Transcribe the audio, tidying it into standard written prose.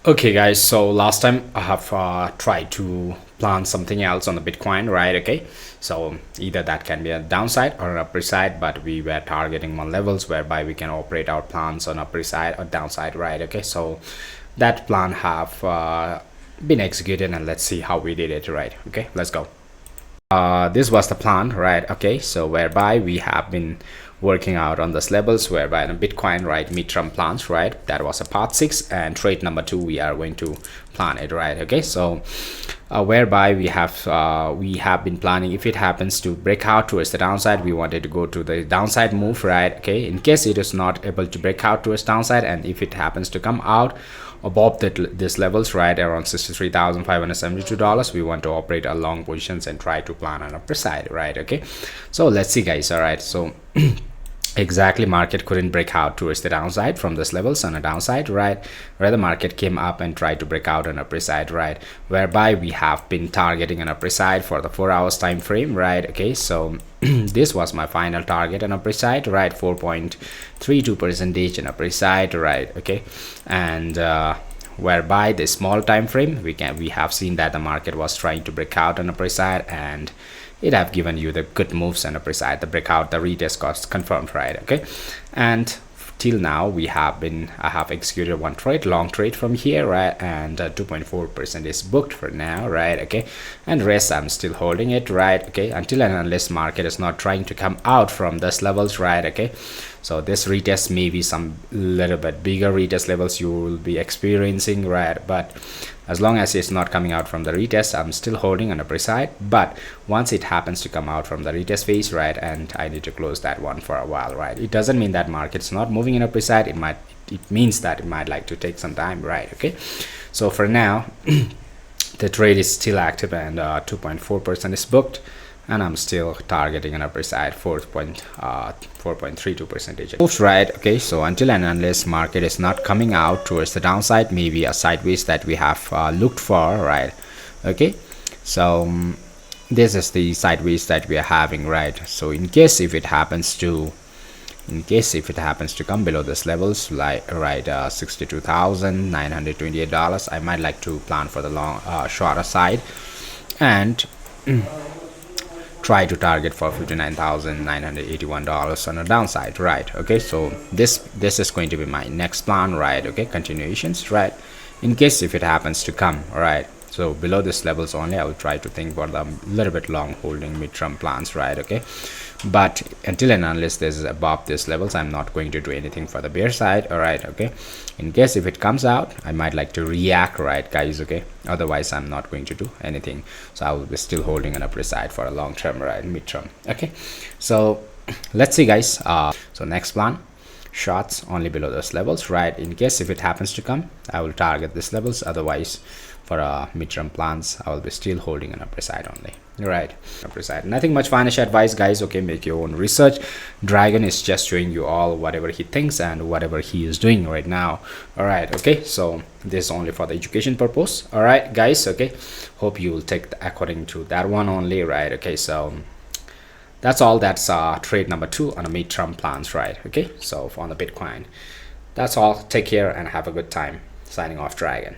Okay guys, so last time I have tried to plan something else on the Bitcoin, right? Okay, so either that can be a downside or an upper side, but we were targeting one levels whereby we can operate our plans on upper side or downside, right? Okay, so that plan have been executed, and let's see how we did it, right? Okay, let's go. This was the plan, right? Okay, so whereby we have been working out on those levels whereby the Bitcoin, right, midterm plans, right? That was a part 6, and trade number 2 we are going to plan it, right? Okay, so whereby we have been planning, if it happens to break out towards the downside, we wanted to go to the downside move, right? Okay, in case it is not able to break out towards downside, and if it happens to come out above this levels, right, around $63,572, we want to operate a long positions and try to plan on upper side, right? Okay, so let's see guys. All right, so exactly, market couldn't break out towards the downside from this levels on a downside, right, where the market came up and tried to break out on upper side, right, whereby we have been targeting an upper side for the 4 hours time frame, right? Okay, so this was my final target on upper side, right, 4.32 percentage on upper side, right? Okay, and whereby the small time frame we have seen that the market was trying to break out on upper side, and it have given you the good moves on upper side, the breakout, the retest cost confirmed, right? Okay, and till now I have executed one trade, long trade from here, right, and 2.4% is booked for now, right? Okay, and rest I'm still holding it, right? Okay, until and unless market is not trying to come out from this levels, right? Okay, so this retest may be some little bit bigger retest levels you will be experiencing, right? But as long as it's not coming out from the retest, I'm still holding on upper side. But once it happens to come out from the retest phase, right, and I need to close that one for a while, right? It doesn't mean that market's not moving in upper side. It means that it might like to take some time, right? Okay, so for now the trade is still active, and 2.4% is booked, and I'm still targeting an upper side 4.32 percentage moves, right? Okay, so until and unless market is not coming out towards the downside, maybe a sideways that we have looked for, right? Okay, so this is the sideways that we are having, right? So in case if it happens to come below this levels, like right, $62,928, I might like to plan for the long shorter side and try to target for $59,981 on a downside, right? Okay, so this is going to be my next plan, right? Okay, continuations, right? In case if it happens to come, right, so below this levels only, I will try to think for the little bit long holding midterm plans, right? Okay, but until and unless this is above this levels, I'm not going to do anything for the bear side. All right, okay, in case if it comes out, I might like to react, right guys? Okay, otherwise I'm not going to do anything, so I will be still holding an upper side for a long term, right, midterm. Okay, so let's see guys. So next plan, shots only below those levels, right? In case if it happens to come, I will target this levels. Otherwise for midterm plans, I will be still holding an upper side only, right? Upper side, nothing much financial advice guys. Okay, make your own research. Dragon is just showing you all whatever he thinks and whatever he is doing right now. All right, okay, so this is only for the education purpose. All right guys, okay, hope you will take according to that one only, right? Okay, so that's all. That's trade number 2 on a midterm plans, right? Okay, so on the Bitcoin, that's all. Take care and have a good time. Signing off, Dragon.